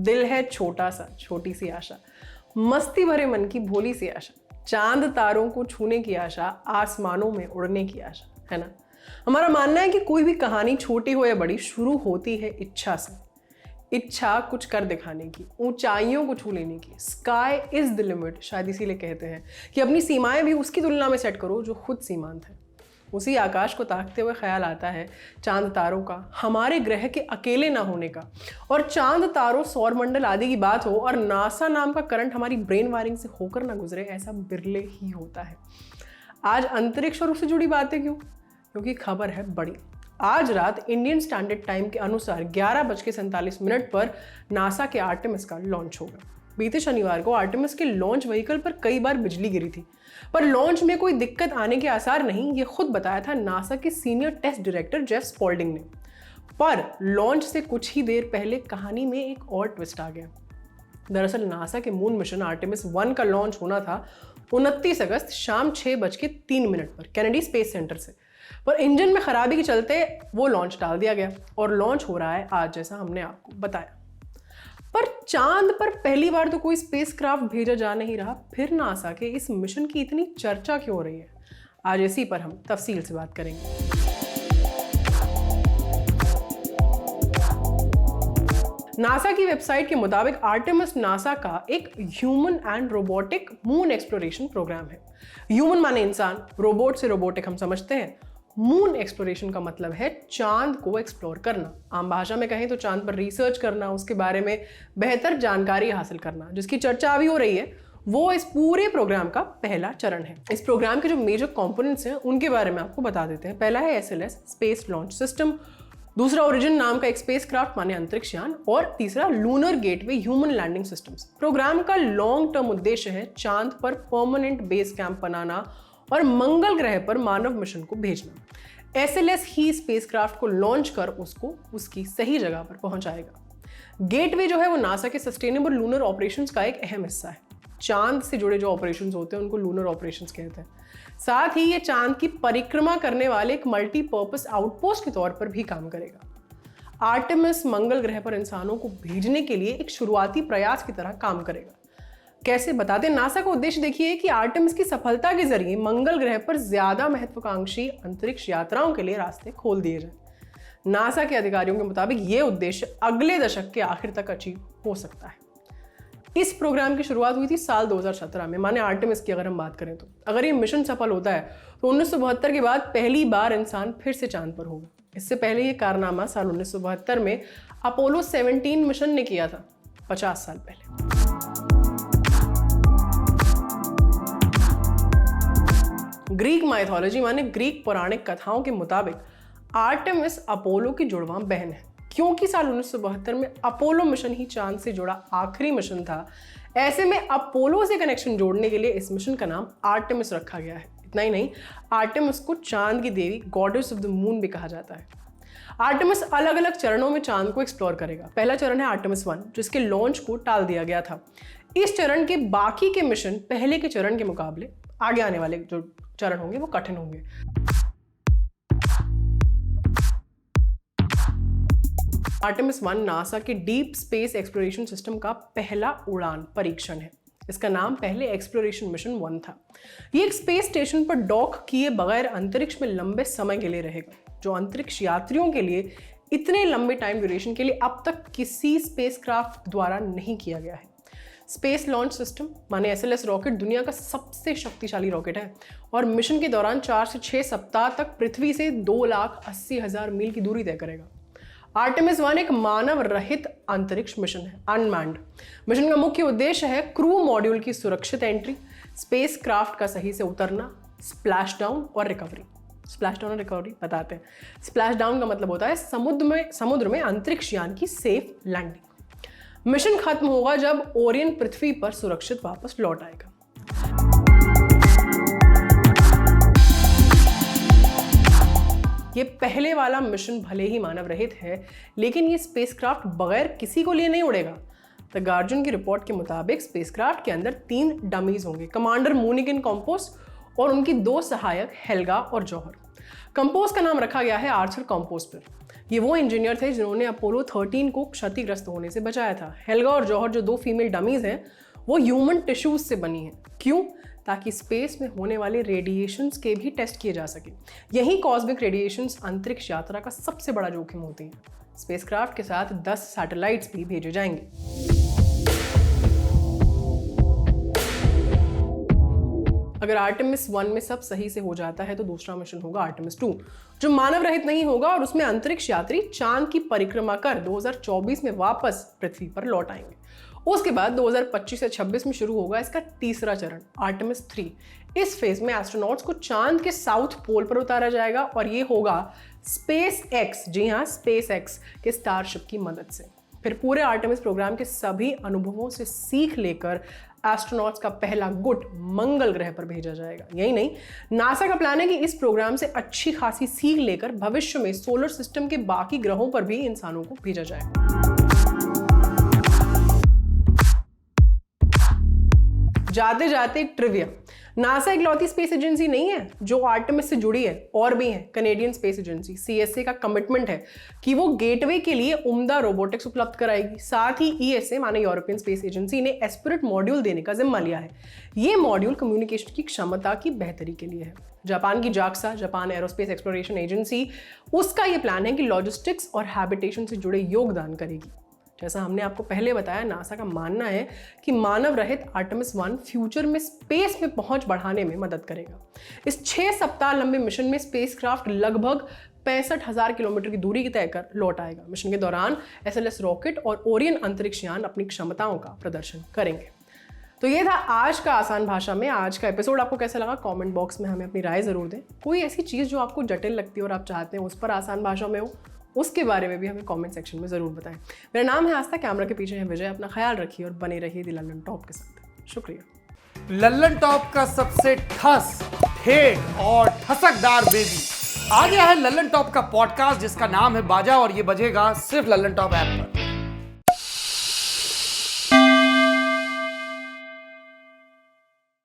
दिल है छोटा सा, छोटी सी आशा, मस्ती भरे मन की भोली सी आशा, चांद तारों को छूने की आशा, आसमानों में उड़ने की आशा, है ना। हमारा मानना है कि कोई भी कहानी छोटी हो या बड़ी शुरू होती है इच्छा से। इच्छा कुछ कर दिखाने की, ऊंचाइयों को छू लेने की। स्काई इज द लिमिट, शायद इसीलिए कहते हैं कि अपनी सीमाएं भी उसकी तुलना में सेट करो जो खुद सीमांत है। उसी आकाश को ताकते हुए ख्याल आता है चांद तारों का, हमारे ग्रह के अकेले ना होने का। और चांद तारों सौरमंडल आदि की बात हो और नासा नाम का करंट हमारी ब्रेन वायरिंग से होकर ना गुजरे, ऐसा बिरले ही होता है। आज अंतरिक्ष और उससे जुड़ी बातें क्यों? क्योंकि खबर है बड़ी। आज रात इंडियन स्टैंडर्ड टाइम के अनुसार 11:47 पर नासा के आर्टेमिस का लॉन्च होगा। बीते शनिवार को आर्टेमिस के लॉन्च व्हीकल पर कई बार बिजली गिरी थी, पर लॉन्च में कोई दिक्कत आने के आसार नहीं, ये खुद बताया था नासा के senior test director Jeff Spalding ने। पर लॉन्च से कुछ ही देर पहले कहानी में एक और ट्विस्ट आ गया। दरअसल नासा के मून मिशन आर्टेमिस 1 का लॉन्च होना था 29 अगस्त शाम 6:03 पर कैनेडी स्पेस सेंटर से, पर इंजन में खराबी के चलते वो लॉन्च टाल दिया गया और लॉन्च हो रहा है आज, जैसा हमने आपको बताया। पर चांद पर पहली बार तो कोई स्पेसक्राफ्ट भेजा जा नहीं रहा, फिर नासा के इस मिशन की इतनी चर्चा क्यों हो रही है? आज इसी पर हम तफसील से बात करेंगे। नासा की वेबसाइट के मुताबिक आर्टेमिस नासा का एक human and robotic moon exploration program है। ह्यूमन माने इंसान, रोबोट से रोबोटिक हम समझते हैं। मून एक्सप्लोरेशन का मतलब है चांद को एक्सप्लोर करना। आम भाषा में कहें तो चांद पर रिसर्च करना, उसके बारे में बेहतर जानकारी हासिल करना, जिसकी चर्चा अभी हो रही है, वो इस पूरे प्रोग्राम का पहला चरण है। इस प्रोग्राम के जो मेजर कंपोनेंट्स हैं उनके बारे में आपको बता देते हैं। पहला है SLS स्पेस लॉन्च सिस्टम, दूसरा ओरिजिन नाम का एक स्पेसक्राफ्ट माने अंतरिक्ष यान, और तीसरा lunar gateway human landing systems. Program का लॉन्ग टर्म उद्देश्य है चांद पर परमानेंट बेस कैंप बनाना और मंगल ग्रह पर मानव मिशन को भेजना। SLS ही स्पेसक्राफ्ट को लॉन्च कर उसको उसकी सही जगह पर पहुंचाएगा। गेटवे जो है वो नासा के सस्टेनेबल लूनर ऑपरेशंस का एक अहम हिस्सा है। चांद से जुड़े जो ऑपरेशंस होते हैं उनको लूनर ऑपरेशंस कहते हैं। साथ ही ये चांद की परिक्रमा करने वाले एक मल्टीपर्पस आउटपोस्ट के तौर पर भी काम करेगा। आर्टेमिस मंगल ग्रह पर इंसानों को भेजने के लिए एक शुरुआती प्रयास की तरह काम करेगा। कैसे बताते हैं? नासा का उद्देश्य देखिए कि आर्टेमिस की सफलता के जरिए मंगल ग्रह पर ज्यादा महत्वाकांक्षी अंतरिक्ष यात्राओं के लिए रास्ते खोल दिए जाए। नासा के अधिकारियों के मुताबिक यह उद्देश्य अगले दशक के आखिर तक अचीव हो सकता है। इस प्रोग्राम की शुरुआत हुई थी साल 2017 में, माने आर्टेमिस की अगर हम बात करें तो। अगर ये मिशन सफल होता है तो 1972 के बाद पहली बार इंसान फिर से चांद पर होगा। इससे पहले ये कारनामा साल 1972 में अपोलो 17 मिशन ने किया था, 50 साल पहले। ग्रीक माइथोलॉजी माने ग्रीक पौराणिक कथाओं के मुताबिक आर्टेमिस अपोलो की जुड़वां बहन है। क्योंकि साल 1972 में अपोलो मिशन ही चांद से जुड़ा आखिरी मिशन था, ऐसे में अपोलो से कनेक्शन जोड़ने के लिए इस मिशन का नाम आर्टेमिस रखा गया है। इतना ही नहीं, आर्टेमिस को चांद की देवी, गॉडेस ऑफ द मून भी कहा जाता है। आर्टेमिस अलग अलग चरणों में चांद को एक्सप्लोर करेगा। पहला चरण है आर्टेमिस 1, जिसके लॉन्च को टाल दिया गया था। इस चरण के बाकी के मिशन पहले के चरण के मुकाबले आगे आने वाले जो चरण होंगे वो कठिन होंगे। आर्टेमिस 1 नासा के डीप स्पेस एक्सप्लोरेशन सिस्टम का पहला उड़ान परीक्षण है। इसका नाम पहले एक्सप्लोरेशन मिशन 1 था। ये एक स्पेस स्टेशन पर डॉक किए बगैर अंतरिक्ष में लंबे समय के लिए रहेगा, जो अंतरिक्ष यात्रियों के लिए इतने लंबे टाइम ड्यूरेशन के लिए अब तक किसी स्पेसक्राफ्ट द्वारा नहीं किया गया है। स्पेस लॉन्च सिस्टम माने SLS रॉकेट दुनिया का सबसे शक्तिशाली रॉकेट है और मिशन के दौरान 4 से 6 सप्ताह तक पृथ्वी से 2,80,000 मील की दूरी तय करेगा। आर्टेमिस 1 एक मानव रहित अंतरिक्ष मिशन है, अनमैन्ड। मिशन का मुख्य उद्देश्य है क्रू मॉड्यूल की सुरक्षित एंट्री, स्पेस क्राफ्ट का सही से उतरना, स्प्लैश डाउन और रिकवरी। स्प्लैश डाउन और रिकवरी बताते हैं। स्प्लैश डाउन का मतलब होता है समुद्र में अंतरिक्ष यान की सेफ लैंडिंग। मिशन खत्म होगा जब ओरियन पृथ्वी पर सुरक्षित वापस लौट आएगा। ये पहले वाला मिशन भले ही मानव रहित है, लेकिन ये स्पेसक्राफ्ट बगैर किसी को लिए नहीं उड़ेगा। द गार्जियन की रिपोर्ट के मुताबिक स्पेसक्राफ्ट के अंदर 3 डमीज होंगे, कमांडर मूनिगन कंपोस और उनकी 2 सहायक हेल्गा और जौहर। कंपोस का नाम रखा गया है आर्थर कंपोस पर। ये वो इंजीनियर थे जिन्होंने अपोलो 13 को क्षतिग्रस्त होने से बचाया था। हेल्गा और जौहर जो 2 फीमेल डमीज हैं वो ह्यूमन टिश्यूज से बनी हैं। क्यों? ताकि स्पेस में होने वाले रेडिएशंस के भी टेस्ट किए जा सके। यही कॉस्मिक रेडिएशंस अंतरिक्ष यात्रा का सबसे बड़ा जोखिम होती है। स्पेसक्राफ्ट के साथ 10 सैटेलाइट्स भी भेजे जाएंगे। अगर आर्टेमिस 1 में सब सही से हो जाता है तो दूसरा मिशन होगा आर्टेमिस 2, जो मानव रहित नहीं होगा और उसमें अंतरिक्ष यात्री चांद की परिक्रमा कर 2024 में वापस पृथ्वी पर लौट आएंगे। उसके बाद 2025 से 26 में शुरू होगा इसका तीसरा चरण आर्टेमिस 3। इस फेज में एस्ट्रोनॉट्स को चांद के साउथ पोल पर उतारा जाएगा और ये होगा स्पेस एक्स, जी हाँ स्पेस एक्स के स्टारशिप की मदद से। फिर पूरे आर्टेमिस प्रोग्राम के सभी अनुभवों से सीख लेकर एस्ट्रोनॉट्स का पहला गुट मंगल ग्रह पर भेजा जाएगा। यही नहीं, नासा का प्लान है कि इस प्रोग्राम से अच्छी खासी सीख लेकर भविष्य में सोलर सिस्टम के बाकी ग्रहों पर भी इंसानों को भेजा जाएगा। जाते जाते ट्रिविया, नासा इकलौती स्पेस एजेंसी नहीं है जो आर्टेमिस से जुड़ी है, और भी है। कनेडियन स्पेस एजेंसी CSA का कमिटमेंट है कि वो गेटवे के लिए उम्दा रोबोटिक्स उपलब्ध कराएगी। साथ ही ESA माने यूरोपियन स्पेस एजेंसी ने एस्पिरिट मॉड्यूल देने का जिम्मा लिया है। ये मॉड्यूल कम्युनिकेशन की क्षमता की बेहतरी के लिए है। जापान की JAXA, Japan aerospace exploration agency, उसका ये प्लान है कि लॉजिस्टिक्स और हैबिटेशन से जुड़े योगदान करेगी। जैसा हमने आपको पहले बताया, नासा का मानना है कि मानव रहित आर्टेमिस 1 फ्यूचर में स्पेस में पहुंच बढ़ाने में मदद करेगा। इस 6 सप्ताह लंबे मिशन में स्पेसक्राफ्ट लगभग 65,000 किलोमीटर की दूरी तय कर लौट आएगा। मिशन के दौरान SLS रॉकेट और ओरियन अंतरिक्ष यान अपनी क्षमताओं का प्रदर्शन करेंगे। तो ये था आज का आसान भाषा में। आज का एपिसोड आपको कैसा लगा कमेंट बॉक्स में हमें अपनी राय जरूर दें। कोई ऐसी चीज़ जो आपको जटिल लगती है और आप चाहते हैं उस पर आसान भाषा में हो, उसके बारे में भी हमें कमेंट सेक्शन में ज़रूर बताएं। मेरा नाम है आस्था, कैमरा के पीछे है विजय। अपना ख्याल रखिए और बने रहिए दी लल्लन टॉप के साथ। शुक्रिया। लल्लन टॉप का सबसे ठस, ठेठ और ठसकदार बेबी आ गया है लल्लन टॉप का पॉडकास्ट, जिसका नाम है बाजा, और ये बजेगा सिर्फ लल्लन टॉप ऐप पर।